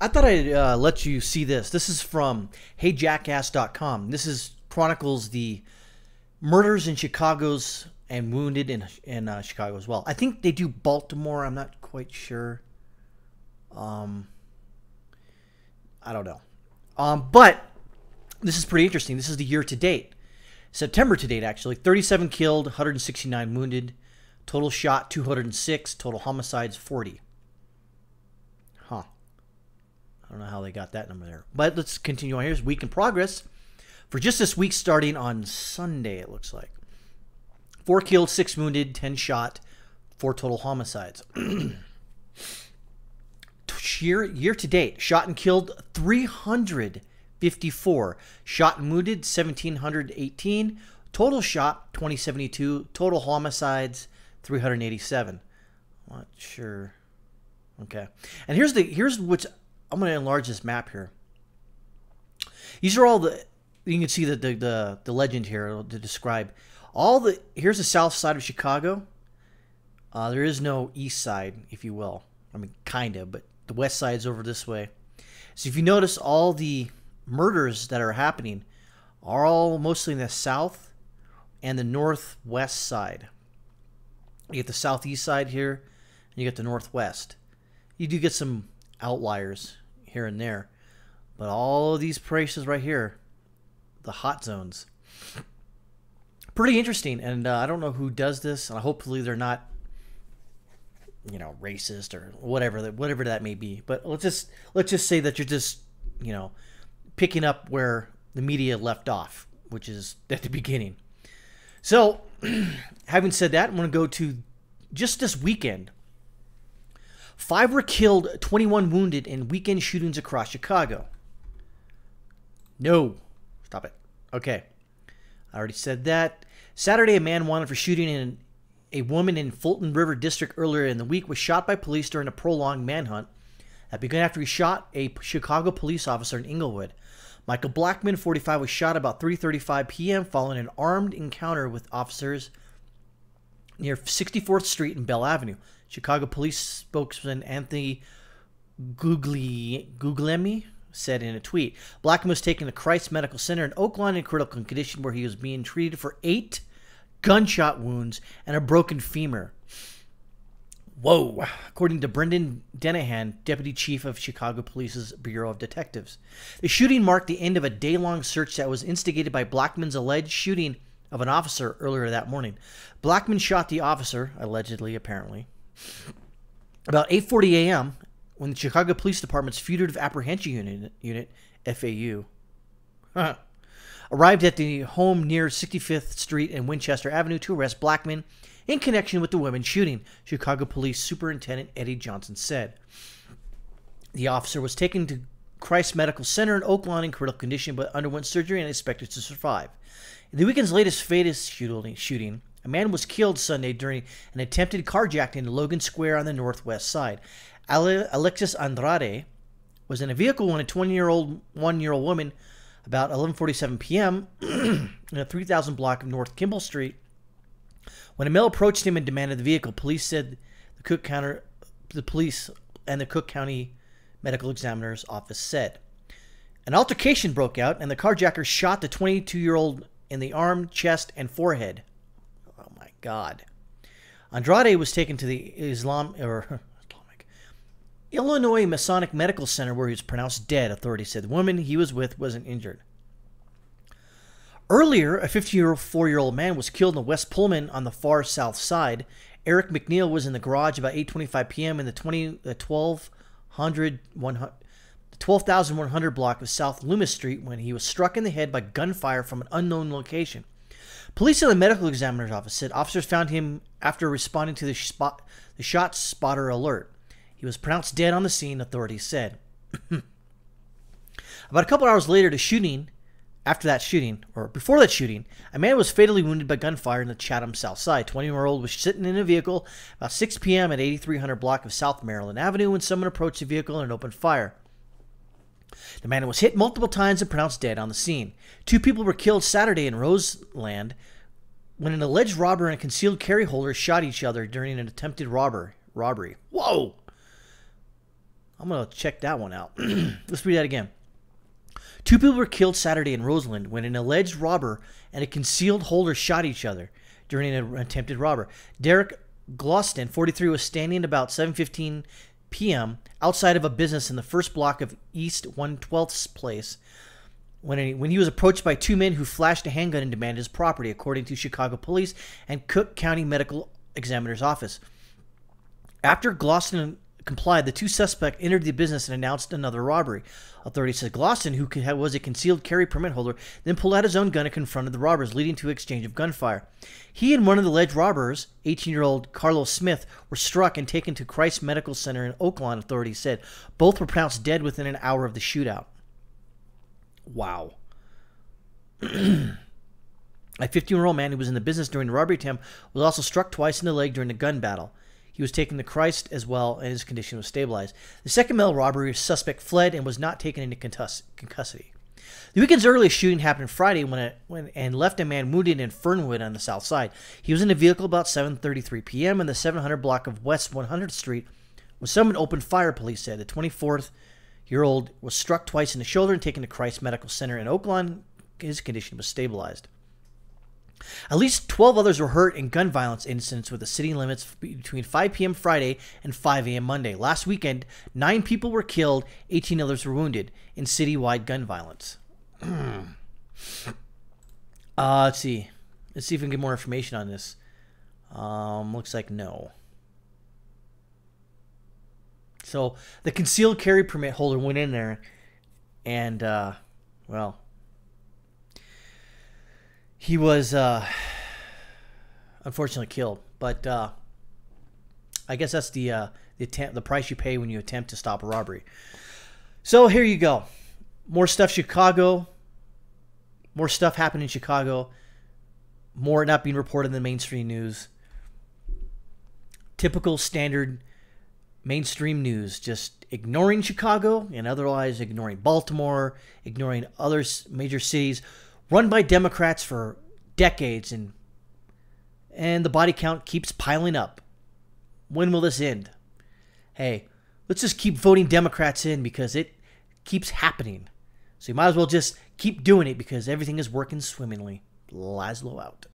I thought I'd let you see this. This is from HeyJackass.com. This is chronicles the murders in Chicago's and wounded in Chicago as well. I think they do Baltimore. I'm not quite sure. I don't know. But this is pretty interesting. This is the year to date. September to date, actually. 37 killed, 169 wounded. Total shot, 206. Total homicides, 40. Huh. I don't know how they got that number there. But let's continue on. Here's week in progress. For just this week, starting on Sunday, it looks like. 4 killed, 6 wounded, 10 shot, 4 total homicides. Year to date, shot and killed 354. Shot and wounded 1,718. Total shot 2072. Total homicides 387. Not sure. Okay. And here's what's, I'm going to enlarge this map here. These are all the, you can see the legend here to describe all the, here's the south side of Chicago. There is no east side, if you will. I mean, kind of, but the west side's over this way. So if you notice, all the murders that are happening are all mostly in the south and the northwest side. You get the southeast side here, and you get the northwest. You do get some outliers here and there, but all of these places right here, the hot zones. Pretty interesting, and I don't know who does this, and hopefully they're not, you know, racist or whatever that may be. But let's just say that you're just, you know, picking up where the media left off, which is at the beginning. So, having said that, I'm going to go to just this weekend. 5 were killed, 21 wounded in weekend shootings across Chicago. No. Stop it. Okay. I already said that. Saturday, a man wanted for shooting a woman in Fulton River District earlier in the week was shot by police during a prolonged manhunt that began after he shot a Chicago police officer in Englewood. Michael Blackman, 45, was shot about 3:35 p.m. following an armed encounter with officers near 64th Street and Bell Avenue. Chicago police spokesman Anthony Guglielmi said in a tweet, Blackman was taken to Christ Medical Center in Oakland in critical condition where he was being treated for 8 gunshot wounds and a broken femur. Whoa. According to Brendan Denahan, deputy chief of Chicago Police's Bureau of Detectives. The shooting marked the end of a day-long search that was instigated by Blackman's alleged shooting of an officer earlier that morning. Blackman shot the officer, allegedly, apparently, about 8:40 a.m. when the Chicago Police Department's Fugitive Apprehension Unit, FAU, arrived at the home near 65th Street and Winchester Avenue to arrest Blackman in connection with the women's shooting, Chicago Police Superintendent Eddie Johnson said. The officer was taken to Christ Medical Center in Oakland in critical condition but underwent surgery and is expected to survive. In the weekend's latest fatous shooting, a man was killed Sunday during an attempted carjacking in Logan Square on the northwest side. Alexis Andrade was in a vehicle when a 1-year-old woman about 11:47 p.m. in a 3000 block of North Kimball Street. When a male approached him and demanded the vehicle, police said the police and the Cook County Medical Examiner's Office said. An altercation broke out, and the carjacker shot the 22-year-old in the arm, chest, and forehead. Oh my God! Andrade was taken to the Illinois Masonic Medical Center where he was pronounced dead, authorities said. The woman he was with wasn't injured. Earlier, a 54-year-old man was killed in the West Pullman on the far south side. Eric McNeil was in the garage about 8:25 p.m. in the 12,100 block of South Loomis Street when he was struck in the head by gunfire from an unknown location. Police in the medical examiner's office said officers found him after responding to the shot spotter alert. He was pronounced dead on the scene, authorities said. About a couple hours later, before that shooting, a man was fatally wounded by gunfire in the Chatham South Side. 20-year-old was sitting in a vehicle about 6 p.m. at 8300 block of South Maryland Avenue when someone approached the vehicle and opened fire. The man was hit multiple times and pronounced dead on the scene. 2 people were killed Saturday in Roseland when an alleged robber and a concealed carry holder shot each other during an attempted robbery. Whoa! I'm going to check that one out. Let's read that again. 2 people were killed Saturday in Roseland when an alleged robber and a concealed holder shot each other during an attempted robbery. Derek Gloston, 43, was standing about 7:15 p.m. outside of a business in the first block of East 112th Place when he was approached by 2 men who flashed a handgun and demanded his property, according to Chicago police and Cook County Medical Examiner's office. After Gloston complied, the 2 suspects entered the business and announced another robbery. Authorities said Gloston, who was a concealed carry permit holder, then pulled out his own gun and confronted the robbers, leading to an exchange of gunfire. He and one of the alleged robbers, 18-year-old Carlos Smith, were struck and taken to Christ Medical Center in Oakland, authorities said. Both were pronounced dead within an hour of the shootout. Wow. A 15-year-old man who was in the business during the robbery attempt was also struck twice in the leg during the gun battle. He was taken to Christ as well, and his condition was stabilized. The second male robbery suspect fled and was not taken into custody. The weekend's earliest shooting happened Friday and left a man wounded in Fernwood on the south side. He was in a vehicle about 7:33 p.m. in the 700 block of West 100th Street when someone opened fire, police said. The 24-year-old was struck twice in the shoulder and taken to Christ Medical Center in Oakland. His condition was stabilized. At least 12 others were hurt in gun violence incidents with the city limits between 5 p.m. Friday and 5 a.m. Monday. Last weekend, 9 people were killed, 18 others were wounded in citywide gun violence. Let's see. Let's see if we can get more information on this. Looks like no. So the concealed carry permit holder went in there and, well, he was unfortunately killed. But I guess that's the price you pay when you attempt to stop a robbery. So here you go. More stuff Chicago. More stuff happened in Chicago. More not being reported in the mainstream news. Typical standard mainstream news. Just ignoring Chicago and otherwise ignoring Baltimore, ignoring other major cities run by Democrats for decades, and the body count keeps piling up. When will this end? Hey, let's just keep voting Democrats in because it keeps happening. So you might as well just keep doing it because everything is working swimmingly. Laszlo out.